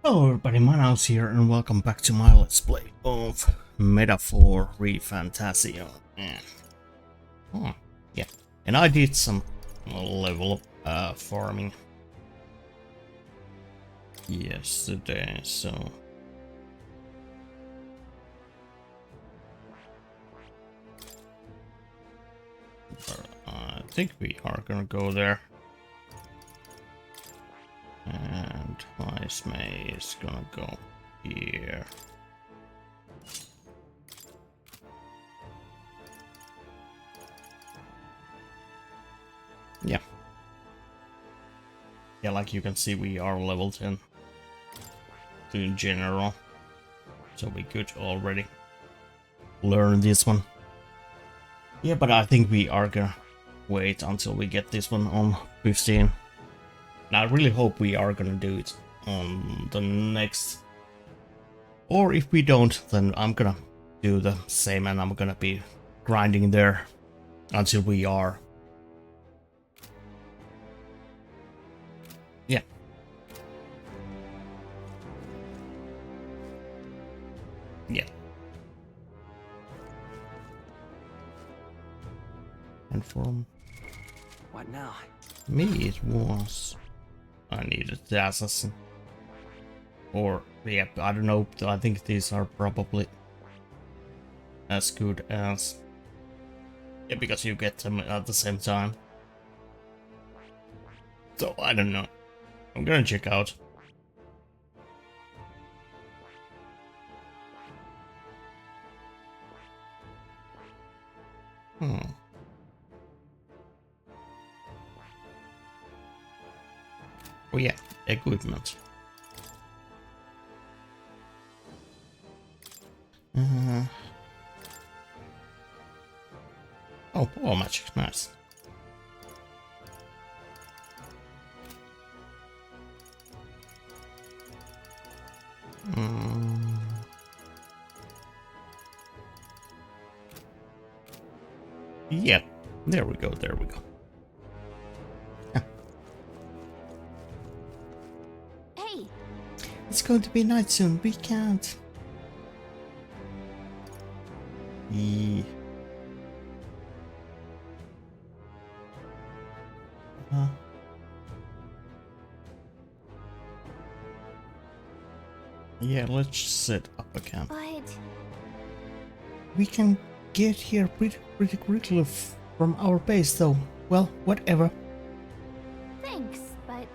Hello everybody, Manaus here and welcome back to my Let's Play of Metaphor ReFantazio. Yeah, and I did some level farming yesterday, so... I think we are gonna go there. And May is gonna go here. Yeah. Yeah, like you can see, we are level 10 in general. So we could already learn this one. Yeah, but I think we are gonna wait until we get this one on 15. And I really hope we are gonna do it on the next. Or if we don't, then I'm gonna do the same and I'm gonna be grinding there until we are. Yeah. Yeah. And from what now? Me it was I needed the assassin. Or yeah, I don't know, I think these are probably as good as, yeah, because you get them at the same time. So I don't know. I'm gonna check out. Oh yeah, equipment. Oh, power magic, nice. Yeah, there we go, there we go. Hey! It's going to be night soon, we can't. Yeah. Yeah, let's set up a camp. But... We can get here pretty quickly from our base though. Well, whatever. Thanks, but...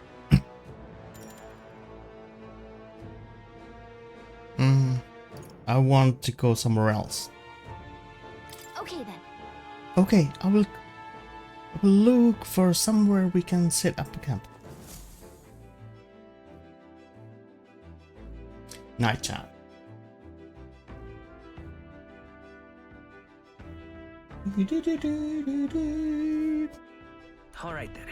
I want to go somewhere else. Okay then. Okay, I will look for somewhere we can set up a camp. Nighttime. Alright then.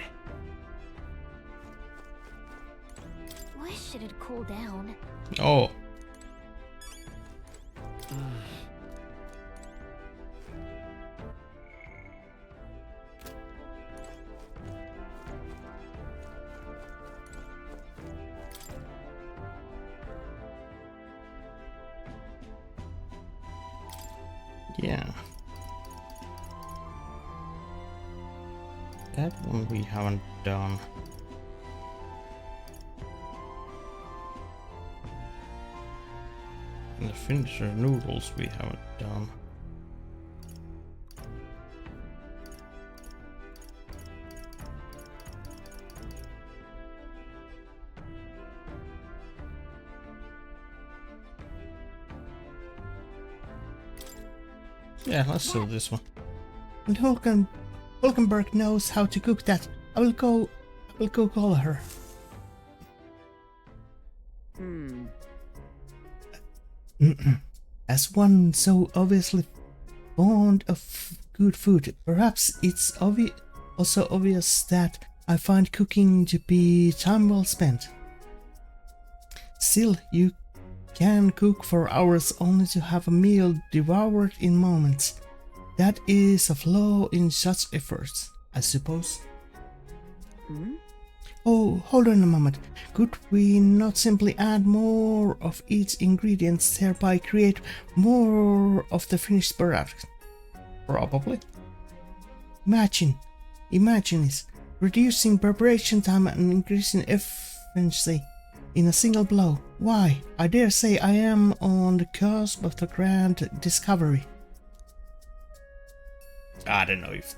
Wish it'd cool down. Oh. Yeah. That one we haven't done. And the finisher noodles we haven't done. Yeah, let's do this one. And Hulkenberg knows how to cook that. I will go call her. As one so obviously fond of good food, perhaps it's also obvious that I find cooking to be time well spent. Still, you can cook for hours only to have a meal devoured in moments. That is a flaw in such efforts, I suppose. Oh, hold on a moment. Could we not simply add more of each ingredient, thereby create more of the finished product? Probably. Imagine this. Reducing preparation time and increasing efficiency in a single blow. Why, I dare say I am on the cusp of the grand discovery. I don't know if...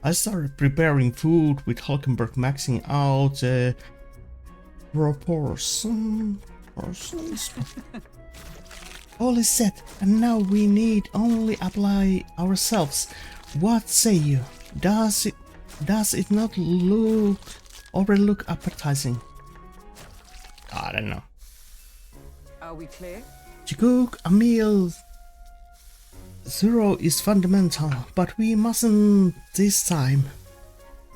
I started preparing food with Hulkenberg maxing out proportions. All is set, and now we need only apply ourselves. What say you? Does it not already look appetizing? I don't know. Are we clear? To cook a meal thorough is fundamental, but we mustn't this time.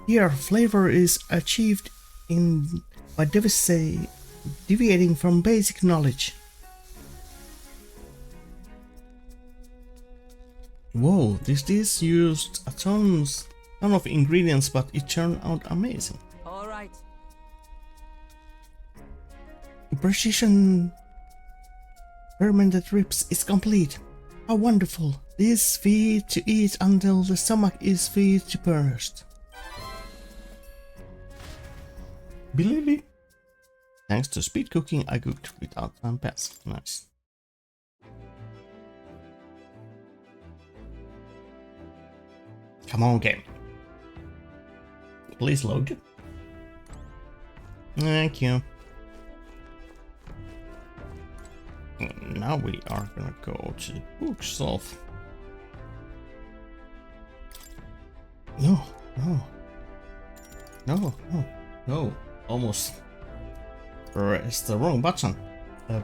Here, flavor is achieved by deviating from basic knowledge. Whoa, this dish used a ton of ingredients, but it turned out amazing. All right. Precision fermented ribs is complete. How wonderful. This feed to eat until the stomach is filled to burst. Believe it? Thanks to speed cooking, I cooked without time pass. Nice. Come on, game. Please load. Thank you. Now we are gonna go to the bookshelf. No. Almost pressed the wrong button.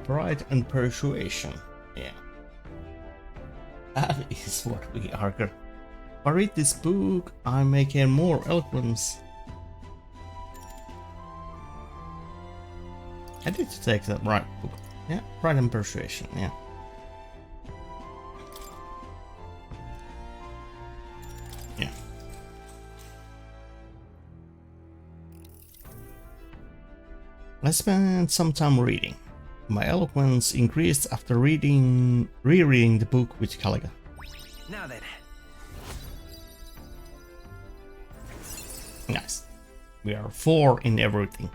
Pride and persuasion. Yeah. That is what we are gonna. If I read this book, I may gain more eloquence. I did take the right book. Yeah, Pride and Persuasion, yeah. Yeah. I spent some time reading. My eloquence increased after rereading the book with Caliga. Now then. Nice. We are 4 in everything.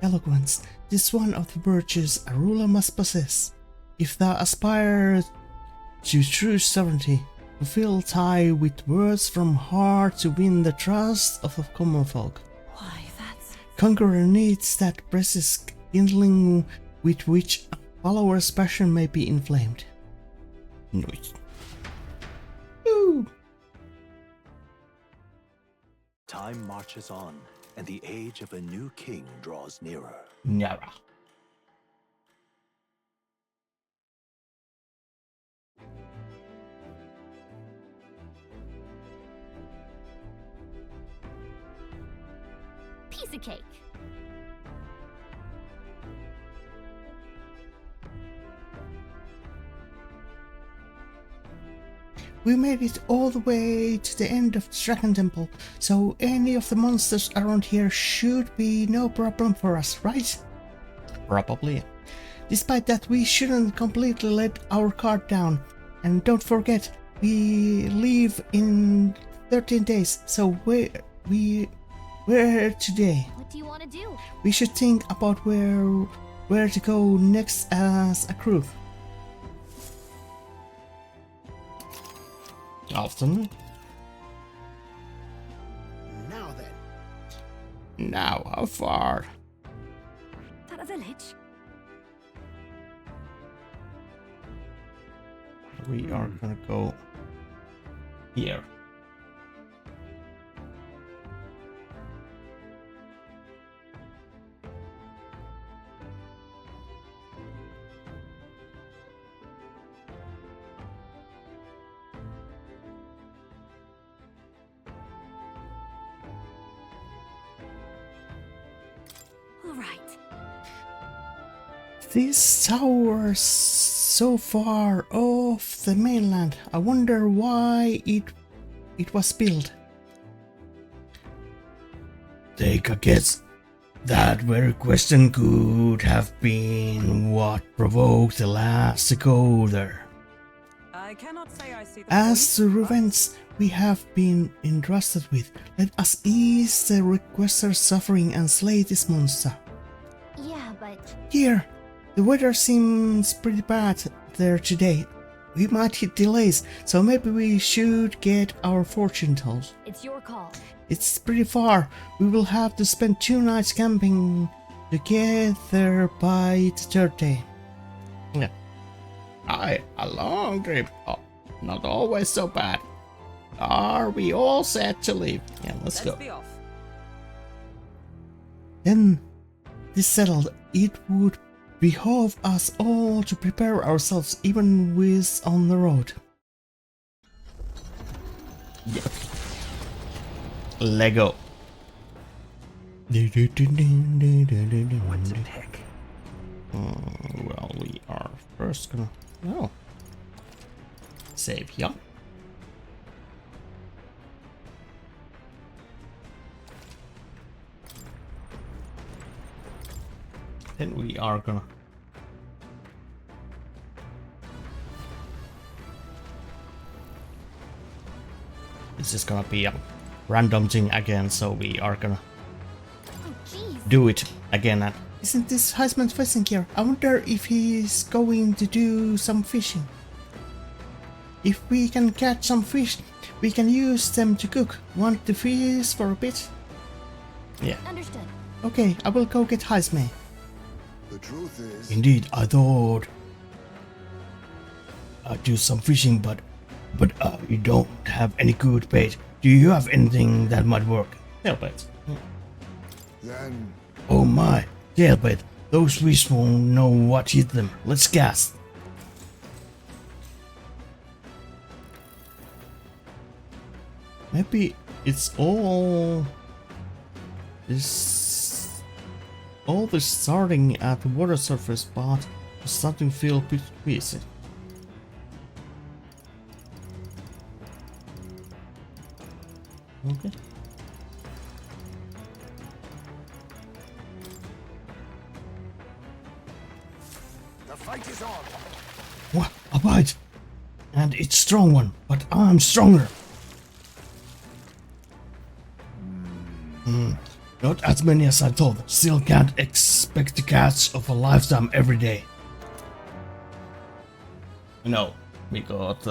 Eloquence. This one of the virtues a ruler must possess. If thou aspire to true sovereignty, fulfill tie with words from heart to win the trust of the common folk. Why, that's... Conqueror needs that precious kindling with which a follower's passion may be inflamed. Nice. Ooh. Time marches on, and the age of a new king draws nearer. Nearer. Piece of cake. We made it all the way to the end of the Dragon Temple, so any of the monsters around here should be no problem for us, right? Probably. Despite that, we shouldn't completely let our guard down. And don't forget, we leave in 13 days, so where today? What do you want to do? We should think about where to go next as a crew. Afternoon. Now then. Now, how far? That a village? We are gonna go here. All right. This tower's so far off the mainland. I wonder why it it was spilled? Take a guess. That very question could have been what provoked the last to go there. I cannot say I see the As the point, but- revenge we have been entrusted with, let us ease the requester's suffering and slay this monster. Yeah, but Here, the weather seems pretty bad there today. We might hit delays, so maybe we should get our fortune told. it's your call. It's pretty far. We will have to spend 2 nights camping to get there by the 3rd day. Yeah. A long trip. Oh, not always so bad. Are we all set to leave? Yeah, let's go. Be off. Then, this settled, it would behove us all to prepare ourselves even with on the road. Yep. Lego. What's a tech? Well, we are first gonna... Oh. Save here. Then we are gonna... This is gonna be a random thing again, so we are gonna Oh, jeez. do it again. And isn't this Heisman fishing here? I wonder if he's going to do some fishing. If we can catch some fish, we can use them to cook. Want to fish for a bit? Yeah. Understood. Okay, I will go get Heisman. The truth is, Indeed, I thought I'd do some fishing, but you don't have any good bait. Do you have anything that might work? Tailbait. then Oh my, tailbait. Those fish won't know what hit them. Let's cast. Maybe it's all this starting at the water surface, but starting to feel a bit busy. Okay. the fight is on. What? A bite! And it's strong one, but I'm stronger. Not as many as I thought. Still can't expect to catch of a lifetime every day. No, we got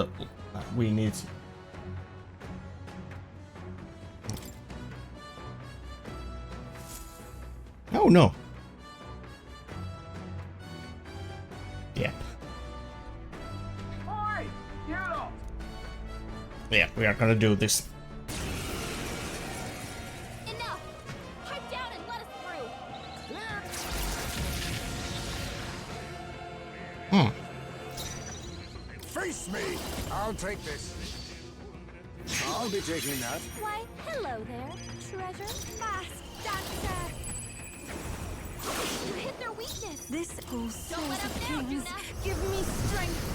we need. Oh no. Yeah. Yeah, we are gonna do this. Enough! Pipe down and let us through. Face me. I'll take this. I'll be taking that. Why, hello there, treasure. Fast, dancer. You hit their weakness. This whole Don't let up now, things Juna. give me strength.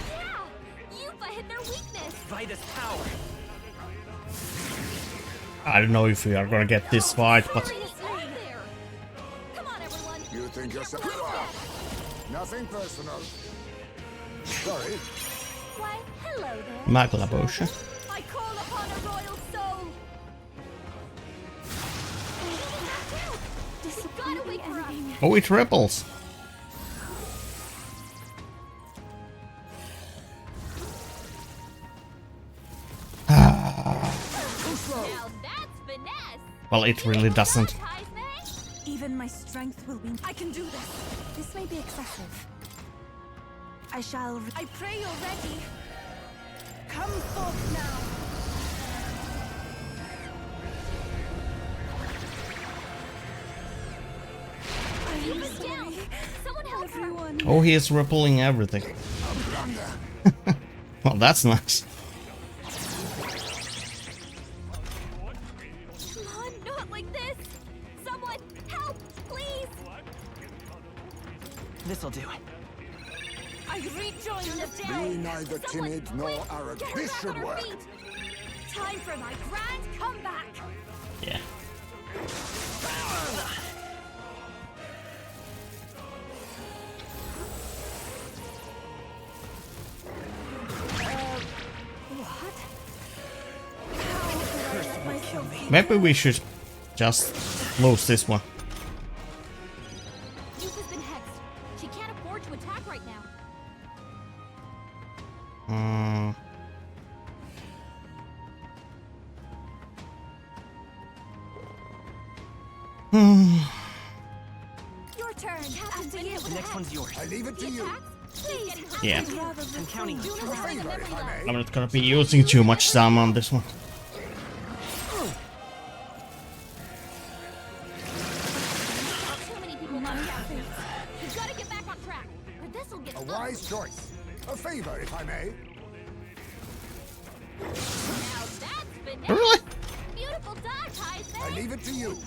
Yeah! Yupa hit their weakness. Vitus power. I don't know if we are gonna get this fight, but Seriously. There. Come on, everyone. You think you're so... Nothing personal. Sorry. Why, hello there. Maglabosha. I call upon a royal soul. Gotta wait for us. Oh, it rebels. Now that's finesse. Well, it really doesn't. Heisman? Even my strength will be. I can do this. This may be excessive. I shall. I pray you're ready. Come forth now. Keep us down. Someone help her. Everyone. Oh, he is repelling everything. Well, that's nice. Come on, not like this. Someone help, please. This'll do. I rejoin the Be day. neither timid nor arrogant. Get This back should on our work. feet. Time for my grand comeback. Yeah. What? How did I let myself be Maybe we should just close this one. Duke has been hexed. She can't afford to attack right now. Your turn. After you. The next one's yours. I leave it to you. Please. Yeah. I'm counting on you. A favor, if I may. I'm not gonna be using too much time on this one. Too many people knocked out. You've got to get back on track, or this'll get A wise choice. A favor, if I may. Now that's finesse. Really? Beautiful dodge, I Heisman. leave it to you.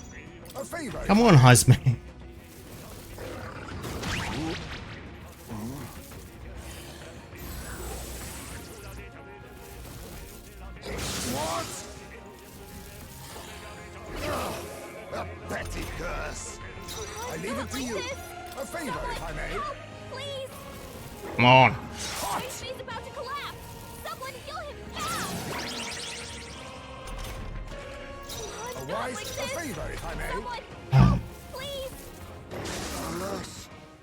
A favor. Come on, Heisman. What? A petty curse. I leave it to you. A favor, if I may. Help, please. Come on. He's about to collapse. Someone heal him now. A wise, a favor, if I may. Someone help, please.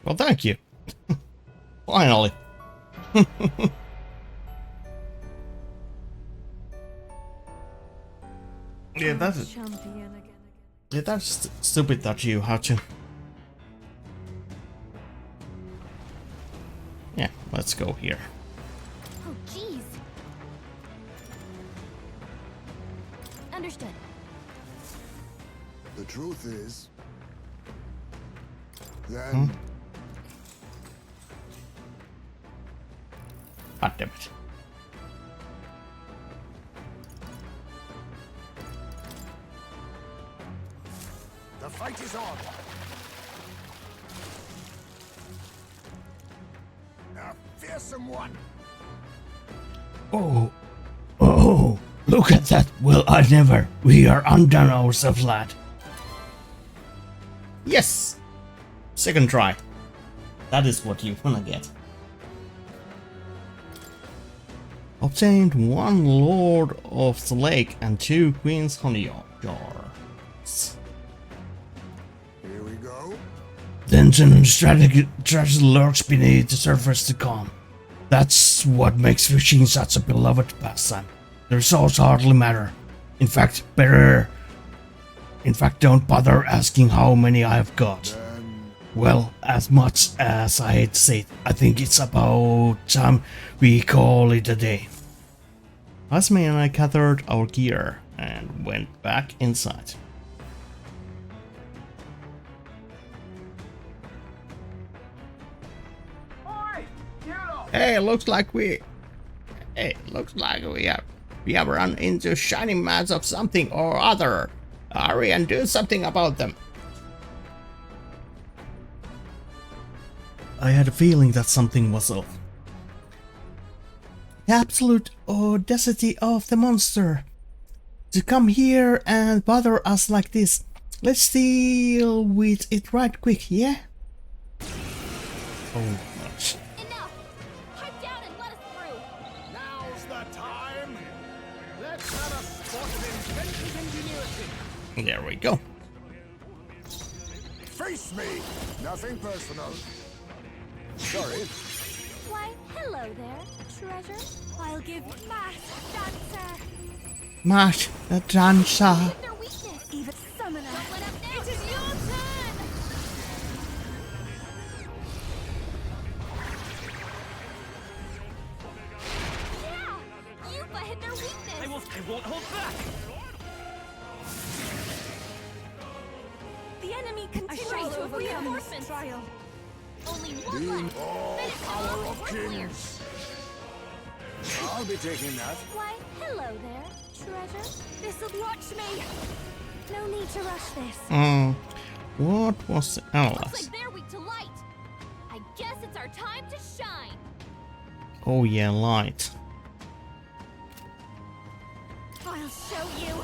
Well, thank you. Finally. Yeah, that's Champion again. yeah, that's stupid that you had to. Yeah, let's go here. Oh, jeez. Understood. The truth is, then God damn it. the fight is on. A fearsome one. Oh, look at that. Well, I never. We are undone ourselves, lad. Yes. Second try. That is what you wanna get. Obtained 1 Lord of the Lake and 2 Queen's Honey Jars. Here we go. Then some strategy lurks beneath the surface to come. That's what makes fishing such a beloved pastime. The results hardly matter. In fact, don't bother asking how many I've got. Well, as much as I hate to say it, I think it's about time we call it a day. Asmi and I gathered our gear and went back inside. Hey, looks like we have run into shining mass of something or other. Hurry and do something about them. I had a feeling that something was off. The absolute audacity of the monster to come here and bother us like this. Let's deal with it right quick, yeah? Oh much. Enough. Pipe down and let us through. Now's the time. Let's have a spot of inventive ingenuity. There we go. Face me. Nothing personal. Sorry. Why, hello there, treasure. I'll give mass dancer. Mash the dancer. Their weakness. Even summoner. Don't let up now. It is your turn. Yeah, you've hit their weakness. I won't hold back. The enemy I continues shall to overcome reinforce this. trial. Only one Being left. all Finish them power off of before it clears. kings. I'll be taking that. Why, hello there, treasure. This'll watch me. No need to rush this. What was the Looks Alice? like they're weak to light. I guess it's our time to shine. Oh yeah, light. I'll show you.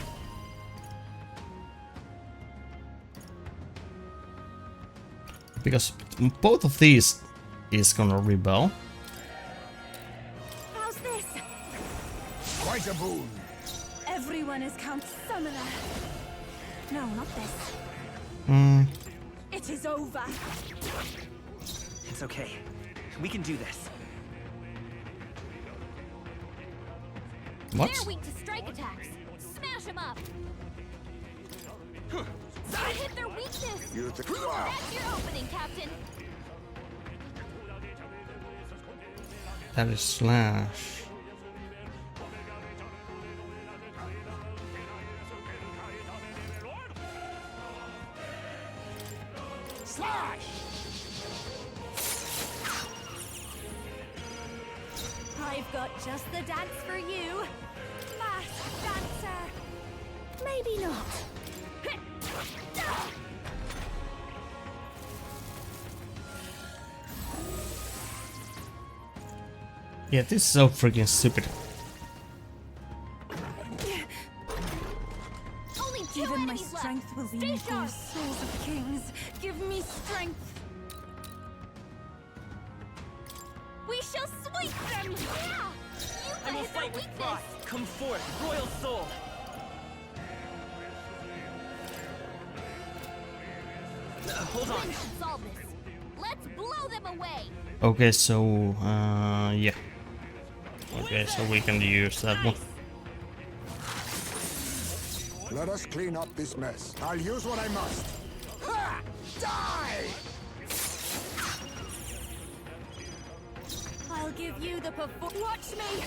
Because both of these is gonna rebel. How's this? Quite a boon. Everyone is Count Summoner. No, not this. Hmm. It is over. It's okay. We can do this. What? They're weak to strike attacks. Smash them up. Hit their weakness. That's your opening, Captain. That is slash. Slash! I've got just the dance for you. Masked dancer. Maybe not. Yeah, this is so freaking stupid. Only two Even my enemies strength left. will be Stay equal sharp. souls of kings. Give me strength. We shall sweep them. Yeah. You I will hit their fight with weakness. pride. Come forth, royal soul. Hold on. We should solve this. Let's blow them away. Okay, so yeah. Okay, so we can use that one. Let us clean up this mess. I'll use what I must. Ha! Die! I'll give you the Watch me.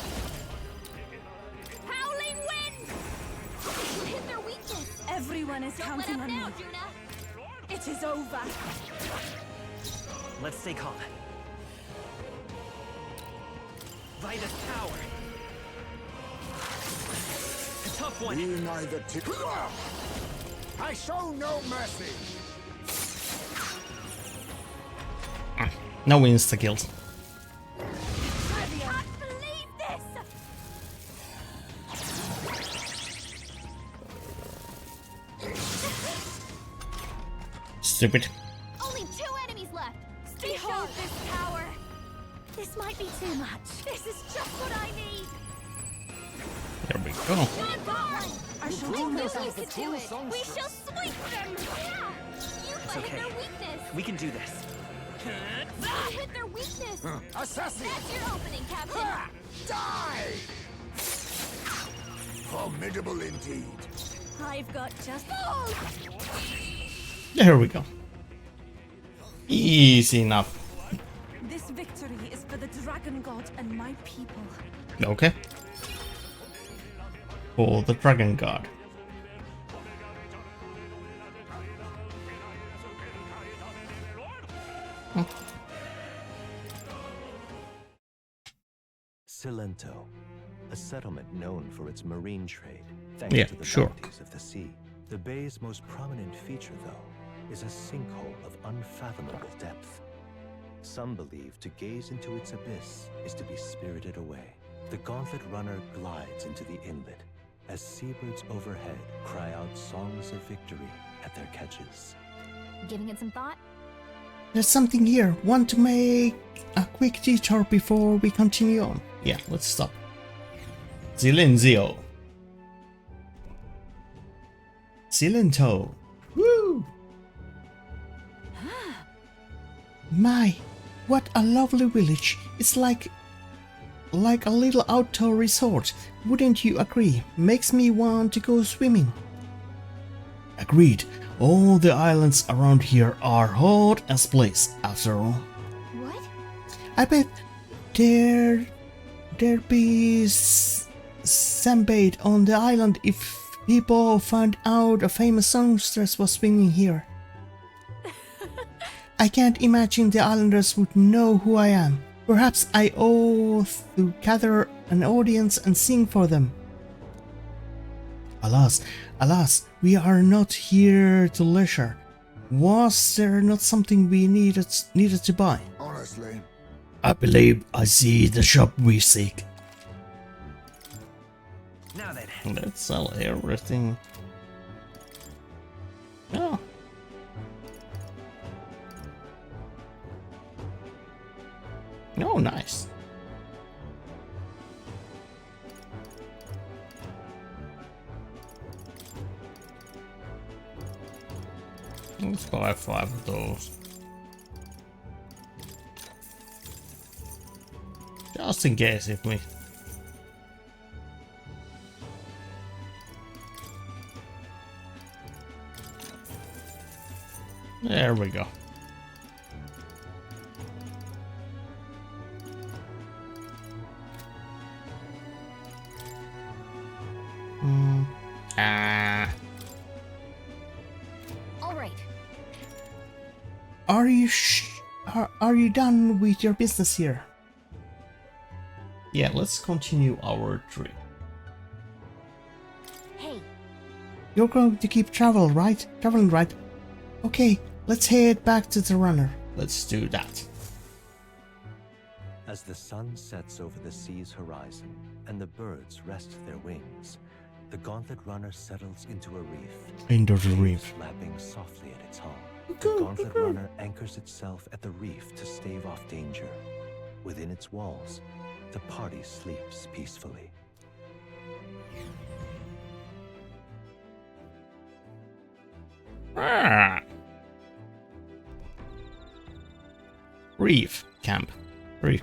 Howling wind. You hit their weakness. Everyone is Don't let counting up on now, me. Juna. It is over. Let's stay calm. Vitus power. A tough one. Be neither I show no mercy. No insta kills. I can't believe this. Stupid. Only two enemies left. Stay Behold sharp. this power. This might be too much. This is just what I need. There we go. Good God. I shall I do knew my you best. could do it. We shall sweep them. Yeah. You It's hit okay. their weakness. We can do this. You hit their weakness. Assassin! That's your opening, Captain. Ha! Die! Formidable indeed. I've got just. There we go. Easy enough. This victory is for the Dragon God and my people. Okay. For the Dragon God. Cilento, a settlement known for its marine trade, thanks Yeah, to the sure. bounties of the sea. The bay's most prominent feature, though, is a sinkhole of unfathomable depth. Some believe to gaze into its abyss is to be spirited away. The gauntlet runner glides into the inlet as seabirds overhead cry out songs of victory at their catches. Giving it some thought? There's something here. Want to make a quick detour before we continue on? Yeah, let's stop. Silencio. Cilento. Woo! My, what a lovely village. It's like a little outdoor resort. Wouldn't you agree? Makes me want to go swimming. Agreed. All the islands around here are hot as place, after all. What? I bet there'd be sunbathe on the island if people found out a famous songstress was swimming here. I can't imagine the islanders would know who I am. Perhaps I ought to gather an audience and sing for them. Alas, we are not here to leisure. Was there not something we needed to buy? On a precisely? I believe I see the shop we seek. Now then. Let's sell everything. Oh. Oh, nice. Let's buy 5 of those. Just in case if we... There we go. All right. Are you done with your business here? Yeah, let's continue our trip. Hey, You're going to keep traveling, right? Okay, let's head back to the runner. Let's do that. As the sun sets over the sea's horizon and the birds rest their wings, the gauntlet runner settles into a reef. Into the waves reef. lapping softly at its hull. The gauntlet runner anchors itself at the reef to stave off danger. Within its walls, the party sleeps peacefully. Ah. Reef camp. Reef.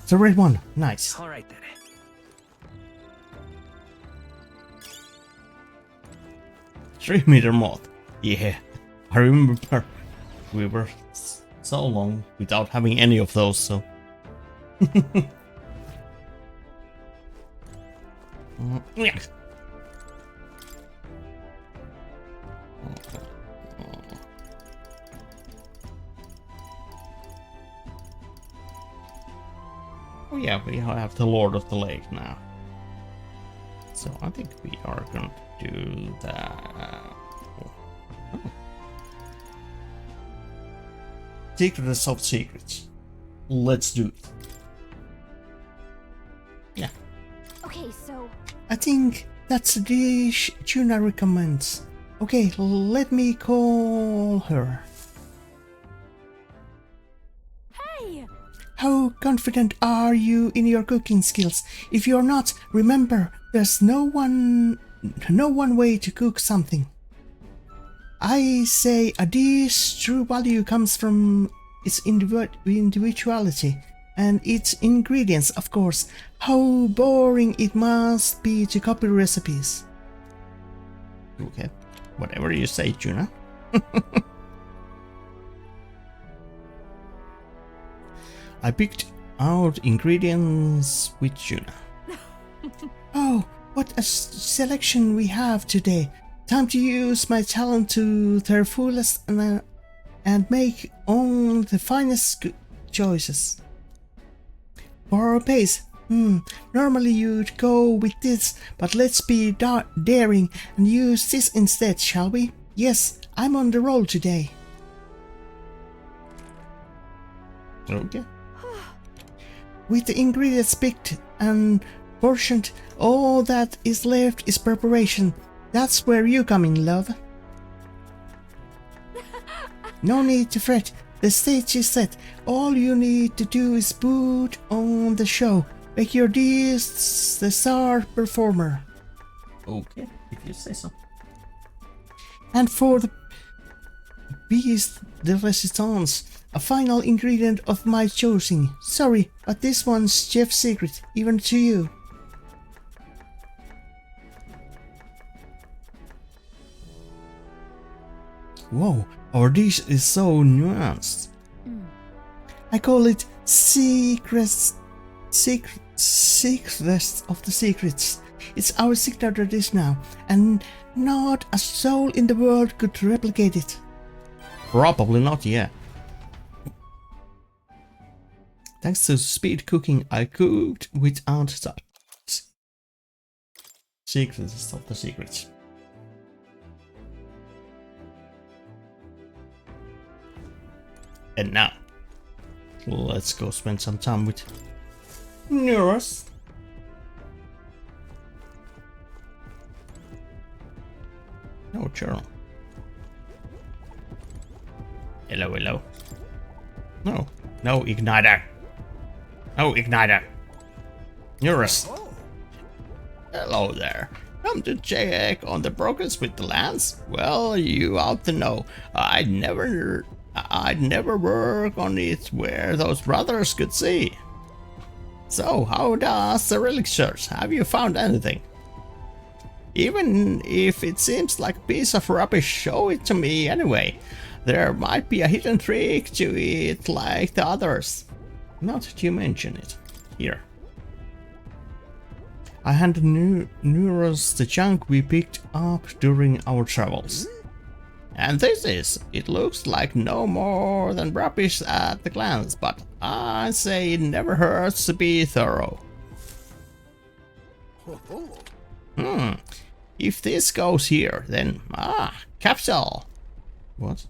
The red one. Nice. All right then. 3-meter moth. Yeah, I remember we were so long without having any of those, so. Yeah. Oh yeah, we have the Lord of the Lake now. So I think we are going to do that. Oh. Secrets of secrets. Let's do it. Yeah. okay, so I think that's the dish Juna recommends. Okay, let me call her. Hey! How confident are you in your cooking skills? If you're not, remember, there's no one way to cook something. I say a dish's true value comes from its individuality and its ingredients, of course. How boring it must be to copy recipes. Okay, whatever you say, Juna. I picked out ingredients with Juna. Oh, what a selection we have today. Time to use my talent to their fullest and make only the finest choices. For our base, normally you'd go with this, but let's be daring and use this instead, shall we? Yes, I'm on the roll today. Okay. With the ingredients picked and portioned, all that is left is preparation. That's where you come in, love. No need to fret, the stage is set. All you need to do is put on the show. Make your dish the star performer. Okay, if you say so. And for the piece de resistance, a final ingredient of my choosing. Sorry, but this one's chef's secret, even to you. Whoa, our dish is so nuanced. I call it secrets of the secrets. It's our signature dish now, and not a soul in the world could replicate it. Probably not yet. Thanks to speed cooking, I cooked without touch. Secrets of the secrets. And now, Let's go spend some time with Neuros. No journal. Hello, hello. No, no igniter. No igniter. Neuros. Hello there. Come to check on the progress with the lands? Well, you ought to know. I'd never work on it where those brothers could see. So, how does the relic search? Have you found anything? Even if it seems like a piece of rubbish, show it to me anyway. There might be a hidden trick to it like the others. Not that you mention it. Here. I handed Neuros the junk we picked up during our travels. And this is, it looks like no more than rubbish at the glance, but I say it never hurts to be thorough. If this goes here, then, capital. What?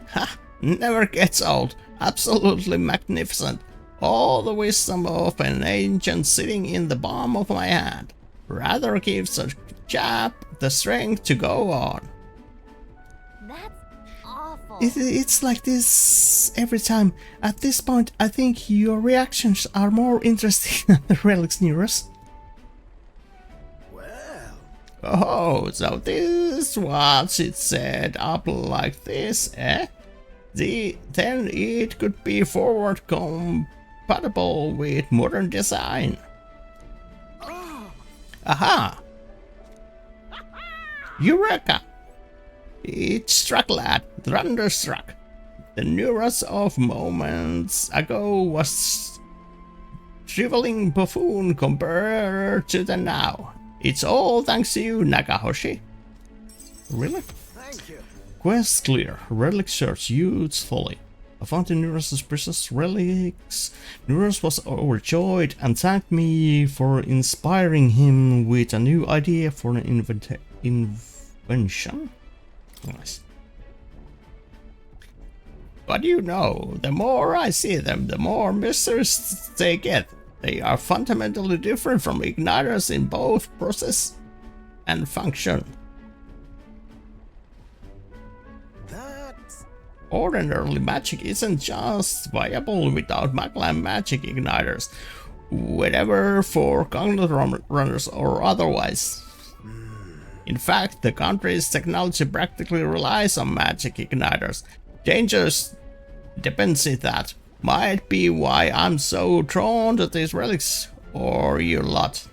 Ha! Never gets old. Absolutely magnificent. All the wisdom of an ancient sitting in the palm of my hand. Rather gives a chap the strength to go on. That's awful. It's like this every time. At this point, I think your reactions are more interesting than the relics, Neuros. Well, Oh, so this is what it set up like this, eh? Then it could be forward compatible with modern design. Aha! Eureka! It struck, lad. Thunderstruck. The Neuros of moments ago was shriveling buffoon compared to the now. It's all thanks to you, Nagahoshi. Really? thank you. Quest clear. Relic search usefully. I found the Neuros' precious relics. Neuros was overjoyed and thanked me for inspiring him with a new idea for an invention. Nice. But you know, the more I see them, the more mysterious they get. They are fundamentally different from igniters in both process and function. Ordinary magic isn't just viable without Maglan magic igniters, whatever for gauntlet runners or otherwise. In fact, the country's technology practically relies on magic igniters. Dangerous dependency that might be why I'm so drawn to these relics, or you lot.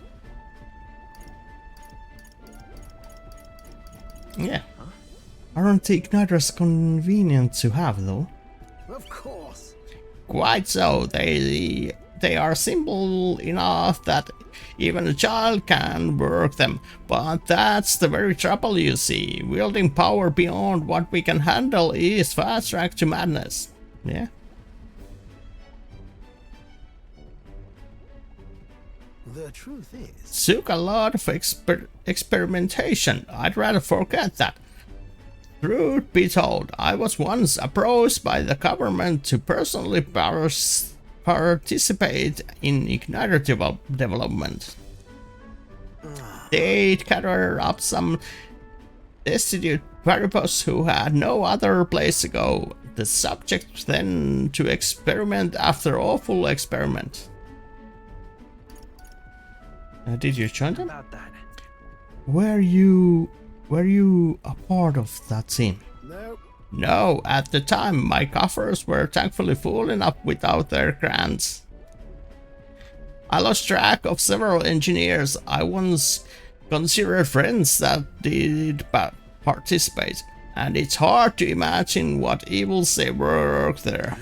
Yeah. Aren't the igniters convenient to have, though? Of course. Quite so. They are simple enough that even a child can work them. But that's the very trouble, you see. Wielding power beyond what we can handle is fast track to madness. Yeah. The truth is, Took a lot of experimentation. I'd rather forget that. Truth be told, I was once approached by the government to personally participate in igniter development. They'd gather up some destitute paribus who had no other place to go. The subject then to experiment after awful experiment. Did you join them? About that. Were you a part of that team? no. No, at the time my coffers were thankfully full enough without their grants. I lost track of several engineers I once considered friends that did participate, and it's hard to imagine what evils they worked there.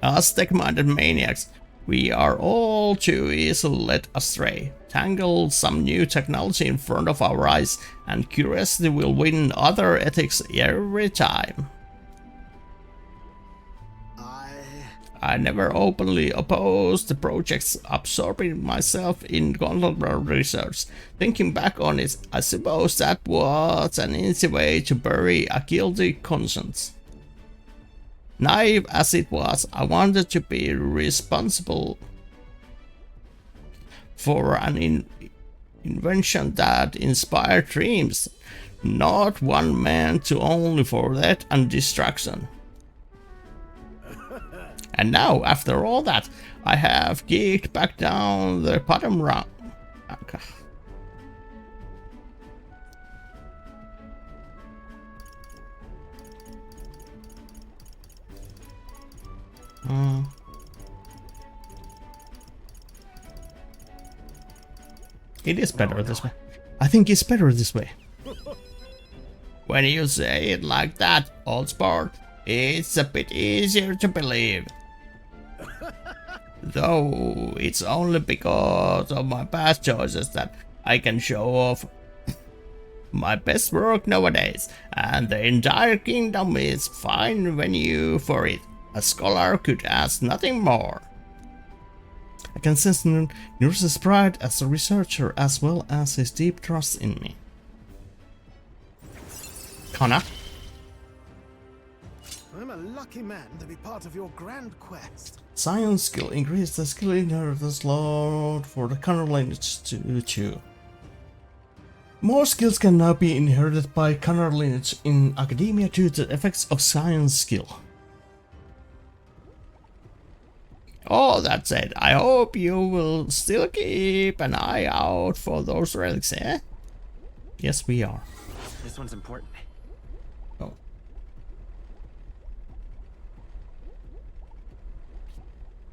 Aztec-minded maniacs, we are all too easily led astray. Tangle some new technology in front of our eyes, and curiosity will win other ethics every time. I never openly opposed the projects, absorbing myself in contemporary research. Thinking back on it, I suppose that was an easy way to bury a guilty conscience. Naive as it was, I wanted to be responsible for an invention that inspired dreams, not one man to only for death and destruction. And now, after all that, I have geeked back down the bottom rung. Okay. It is better this way. I think it's better this way. When you say it like that, old sport, it's a bit easier to believe. Though it's only because of my past choices that I can show off my best work nowadays, and the entire kingdom is fine venue for it. A scholar could ask nothing more. I can sense Nurse's pride as a researcher as well as his deep trust in me. Connor? I'm a lucky man to be part of your grand quest. Science skill. Increase the skill inheritance slot for the Connor lineage to 2. More skills can now be inherited by Connor lineage in academia due to the effects of science skill. All that said, I hope you will still keep an eye out for those relics, eh? Yes, we are. This one's important. Oh.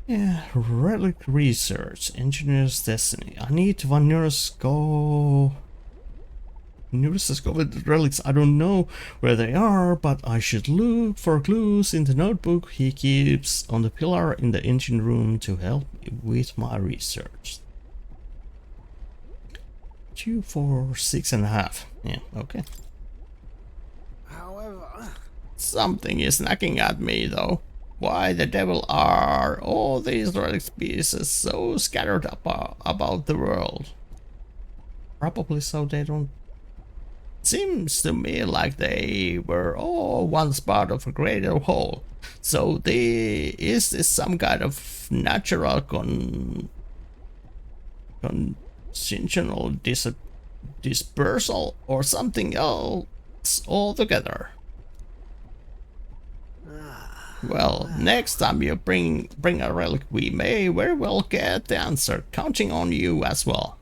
Yeah, relic research, engineer's destiny. I need Van Nurse go. Nurses go with the relics. I don't know where they are, but I should look for clues in the notebook he keeps on the pillar in the engine room to help with my research. 2, 4, 6.5. Yeah, okay. However, Something is nagging at me though. Why the devil are all these relic pieces so scattered about the world? Probably so they don't. Seems to me like they were all once part of a greater whole. So is this some kind of natural constitutional dispersal or something else altogether? Well, next time you bring a relic, we may very well get the answer. Counting on you as well.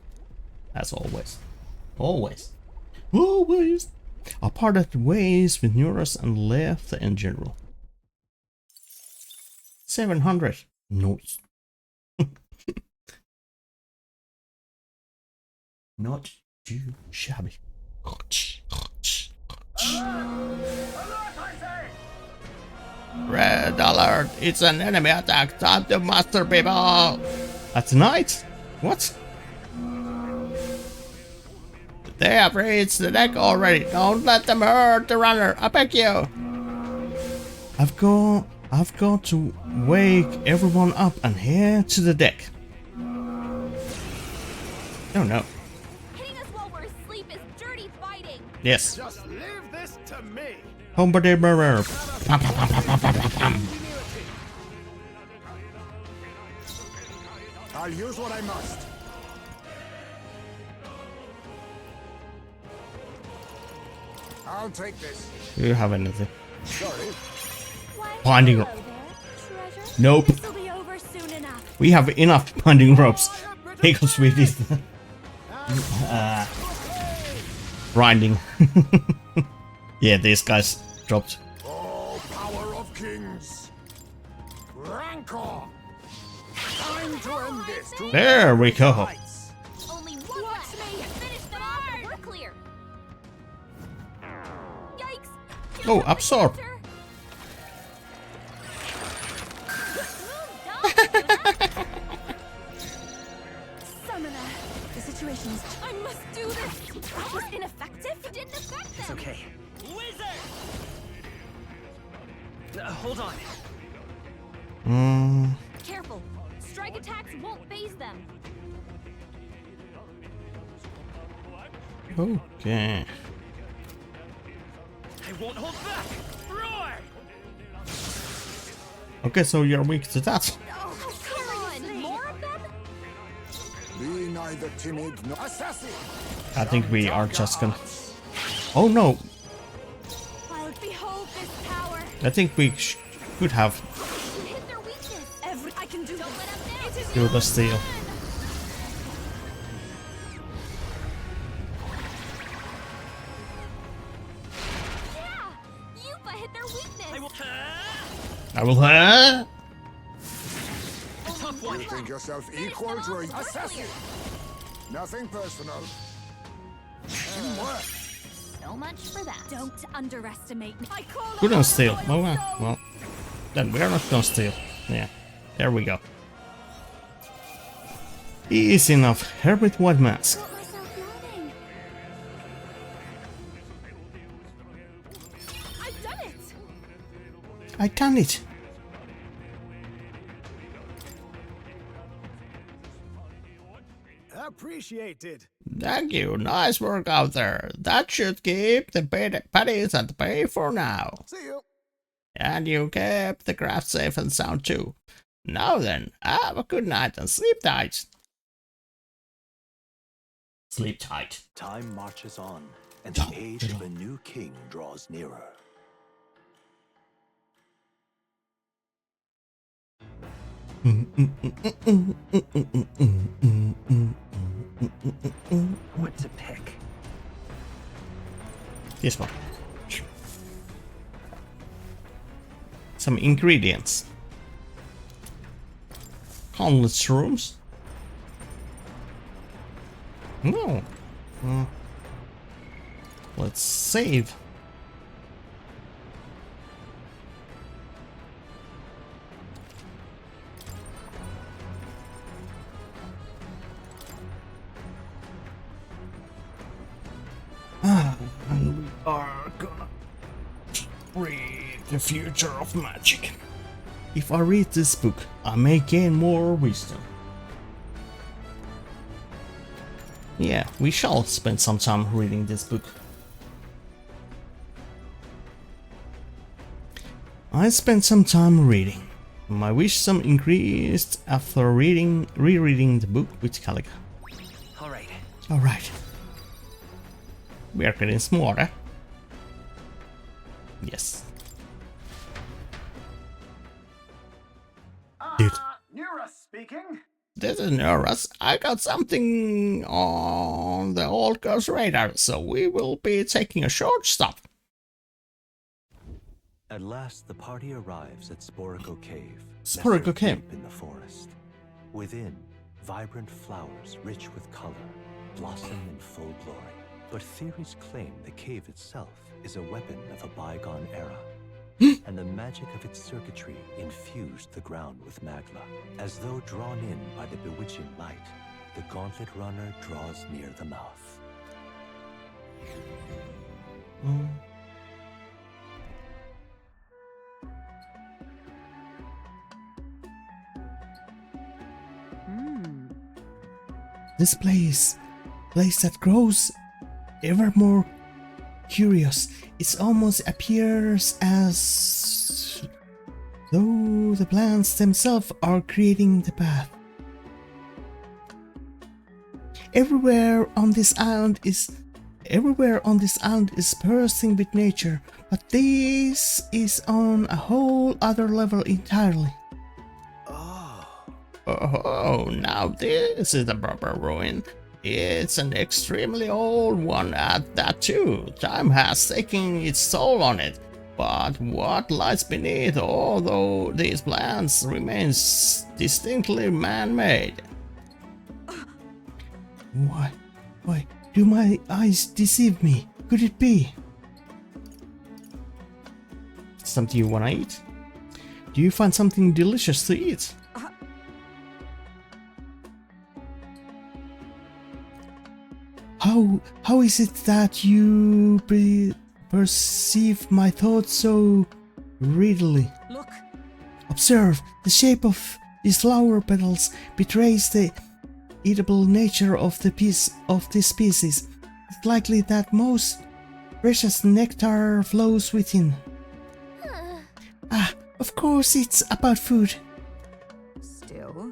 As always. Always. Always. I parted ways with Neuros and left the engine room. 700. Notes. Not too shabby. Red alert! It's an enemy attack! Time to muster people! At night? What? They have reached the deck already. Don't let them hurt the runner. I beg you. I've got to wake everyone up and head to the deck. Oh no. Hitting us while we're asleep is dirty fighting. Yes. just leave this to me. Homebody murder. I'll use what I must. I'll take this. Do you have anything? Sorry. Binding rope. Nope. This'll be over soon enough. We have enough binding ropes. Take us with this. Grinding. Yeah, these guys dropped. Oh, power of kings. Rancor. Time to end this. There we go. Only one left. Finish them off and we're clear. Yikes. Oh, absorb. Summoner, the situation is. I must do this. That was ineffective. It didn't affect them. It's okay. Hold on. Careful. Strike attacks won't phase them. Okay. I won't hold back. Roar! Okay, so you're weak to that. Oh, come on! More of them? Be neither timid nor assassin. I think we are just gonna... Oh no! I'll behold this power. I think we could have You hit their weakness. I can do Don't this. let them down. It is do the steal. Yeah! Yupa hit their weakness. I will have... Tough one. You think yourself equal to an assassin? Nothing personal. Teamwork. So much for that. Don't underestimate me. I call Couldn't upon steal. the Oh, loyal well, soul. well, then we're not gonna steal. Yeah, there we go. Easy enough. Herbert White Mask. Got myself yawning. I've done it. I done it. Appreciated. Thank you. Nice work out there. That should keep the patties at bay for now. See you. And you kept the craft safe and sound too. Now then, have a good night and sleep tight. Sleep tight. Time marches on, and the age of a new king draws nearer. What to pick? This one. Some ingredients. Countless rooms. No. Let's save. And we are gonna read the future of magic. If I read this book, I may gain more wisdom. Yeah, we shall spend some time reading this book. I spent some time reading. My wisdom increased after rereading the book with Calica. All right. Alright. We are getting smarter. Yes. Dude. Nura speaking. This is Nerus. I got something on the old girl's radar, so we will be taking a short stop. At last, the party arrives at Sporico Cave. Sporico nestled Cave. deep in the forest. Within, vibrant flowers rich with color blossom in full glory. But theories claim the cave itself is a weapon of a bygone era, and the magic of its circuitry infused the ground with magma. As though drawn in by the bewitching light, the gauntlet runner draws near the mouth. This place that grows ever more curious. It almost appears as though the plants themselves are creating the path. Everywhere on this island is bursting with nature, but this is on a whole other level entirely. Oh, now this is the proper ruin. It's an extremely old one at that too. Time has taken its toll on it. But what lies beneath although these plants remains distinctly man-made? Why do my eyes deceive me? Could it be? Something you wanna eat? Do you find something delicious to eat? How is it that you perceive my thoughts so readily? Look, Observe, the shape of these flower petals betrays the eatable nature of this species. It's likely that most precious nectar flows within. Of course it's about food. Still,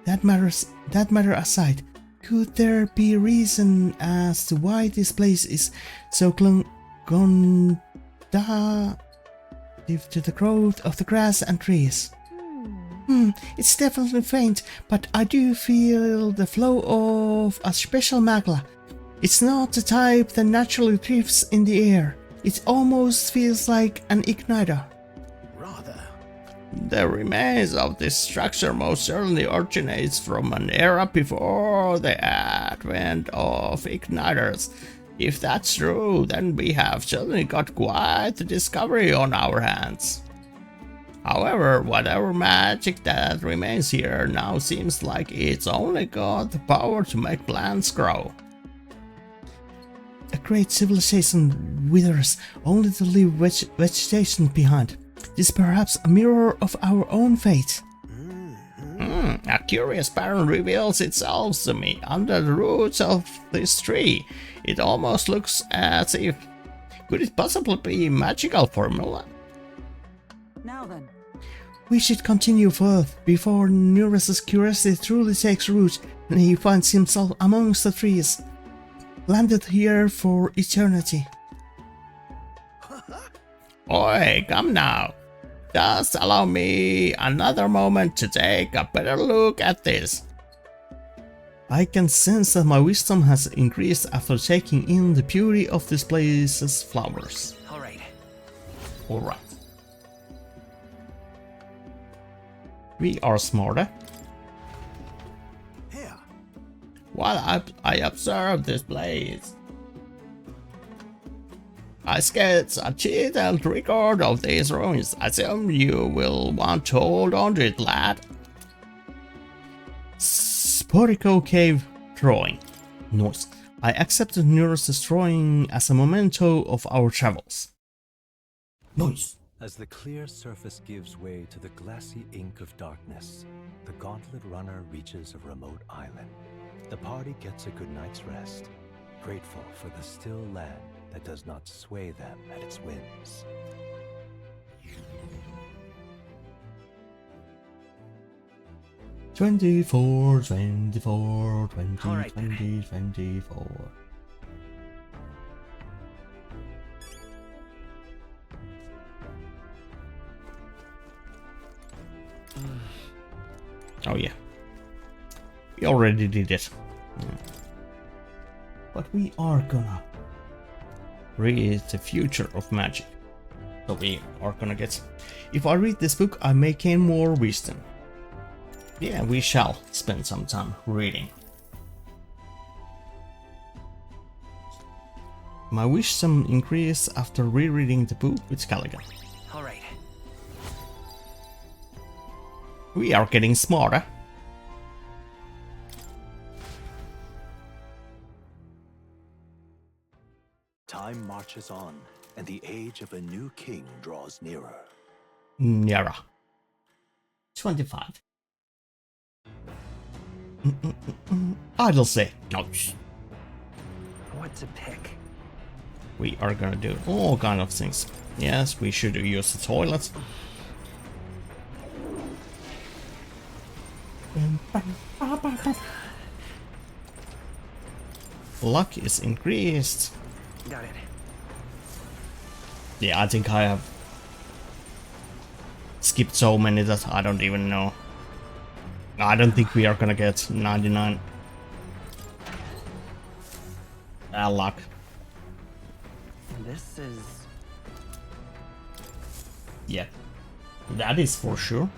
That matter aside, could there be a reason as to why this place is so conducive to the growth of the grass and trees? It's definitely faint, but I do feel the flow of a special magla. It's not the type that naturally drifts in the air. It almost feels like an igniter. Rather. The remains of this structure most certainly originates from an era before the advent of igniters. If that's true, then we have certainly got quite the discovery on our hands. However, whatever magic that remains here now seems like it's only got the power to make plants grow. A great civilization withers only to leave vegetation behind. This is perhaps a mirror of our own fate. A curious pattern reveals itself to me under the roots of this tree. It almost looks as if... Could it possibly be a magical formula? now then. We should continue further before Neurus's curiosity truly takes root and he finds himself amongst the trees, landed here for eternity. Oi, come now. Just allow me another moment to take a better look at this. I can sense that my wisdom has increased after taking in the beauty of this place's flowers. Alright. Alright. We are smarter. Here. While I observe this place, I sketch a detailed record of these ruins. I assume you will want to hold on to it, lad. Sporico Cave drawing. Nice. I accepted Neurus's drawing as a memento of our travels. Nice. As the clear surface gives way to the glassy ink of darkness, the gauntlet runner reaches a remote island. The party gets a good night's rest, grateful for the still land that does not sway them at its whims. Twenty-four. All right. 24. Oh yeah, we already did it. But we are gonna read the future of magic. So we are gonna get... If I read this book, I may gain more wisdom. Yeah, we shall spend some time reading. My wisdom increased after rereading the book with Callaghan. Alright. We are getting smarter. Time marches on, and the age of a new king draws nearer. Nyara. 25. I'll say no. What to pick? We are gonna do all kind of things. Yes, we should use the toilet. Luck is increased. Got it. Yeah, I think I have skipped so many that I don't even know. I don't think we are gonna get 99. Luck. This is... Yeah, that is for sure.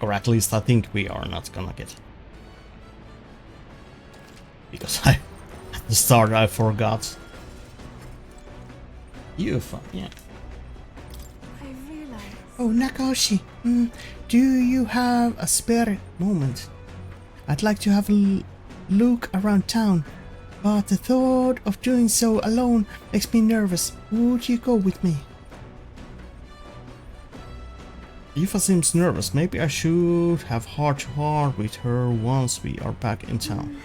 Or at least I think we are not gonna get. Because at the start I forgot. Yeah. I realize. Oh, Nakaoshi, do you have a spare moment? I'd like to have a look around town, but the thought of doing so alone makes me nervous. Would you go with me? Eva seems nervous. Maybe I should have heart-to-heart with her once we are back in town.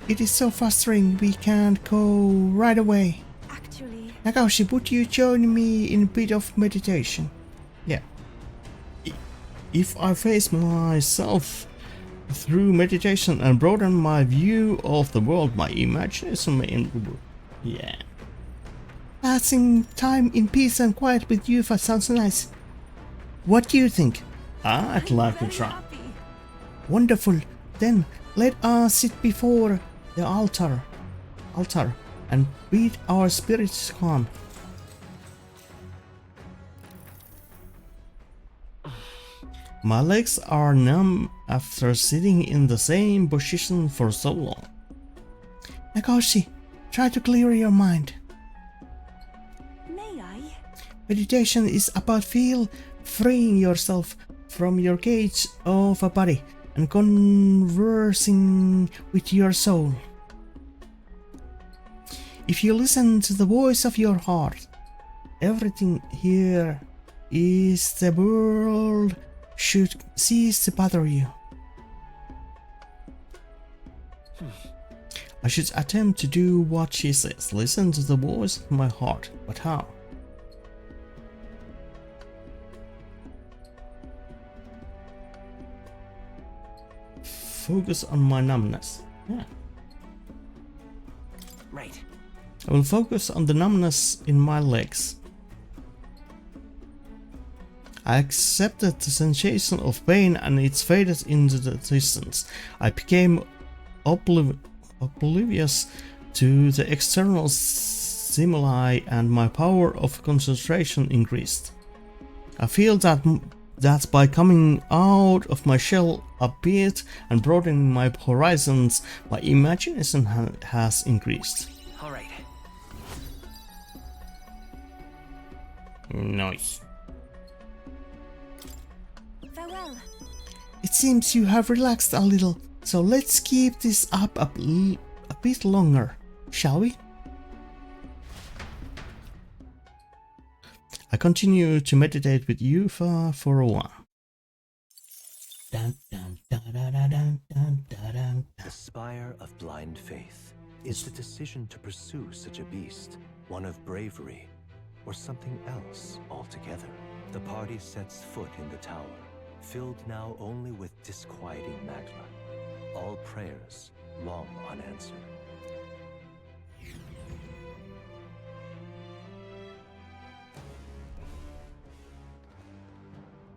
It is so frustrating we can't go right away. Actually, Nakashi, would you join me in a bit of meditation? Yeah. If I face myself through meditation and broaden my view of the world, my imagination may improve. Yeah. Passing time in peace and quiet with you sounds nice. What do you think? I'd like to try. Wonderful. Then let us sit before the altar and bid our spirits calm. My legs are numb after sitting in the same position for so long. Nakashi, try to clear your mind. May I? Meditation is about freeing yourself from your cage of a body and conversing with your soul. If you listen to the voice of your heart, everything here is the world should cease to bother you. I should attempt to do what she says, listen to the voice of my heart, but how? Focus on my numbness. Yeah. Right. I will focus on the numbness in my legs. I accepted the sensation of pain and it faded into the distance. I became oblivious to the external stimuli and my power of concentration increased. I feel that by coming out of my shell a bit and broadening my horizons, my imagination has increased. All right. Nice. Farewell. It seems you have relaxed a little, so let's keep this up a bit longer, shall we? I continue to meditate with Yufa for a while. The spire of blind faith is the decision to pursue such a beast, one of bravery, or something else altogether. The party sets foot in the tower, filled now only with disquieting magma, all prayers long unanswered.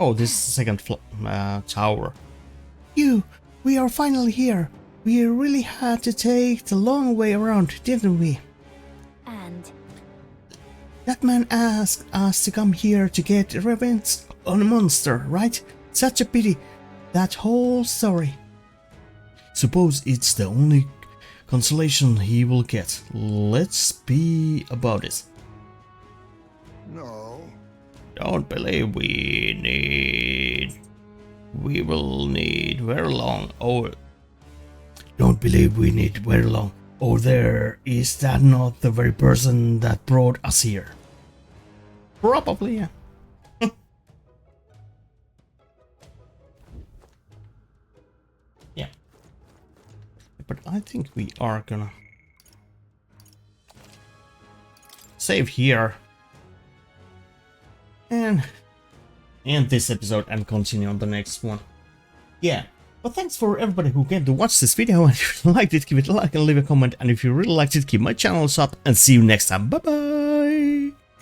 Oh, this is the second tower. We are finally here. We really had to take the long way around, didn't we? And That man asked us to come here to get revenge on a monster, right? Such a pity. That whole story. Suppose it's the only consolation he will get. Let's be about it. No. Don't believe we will need very long. Don't believe we need very long. Is that not the very person that brought us here? Probably, yeah. Yeah. But I think we are gonna save here. And end this episode and continue on the next one. Yeah, but thanks for everybody who came to watch this video, and if you liked it, give it a like and leave a comment, and if you really liked it, keep my channels up, and see you next time. Bye bye.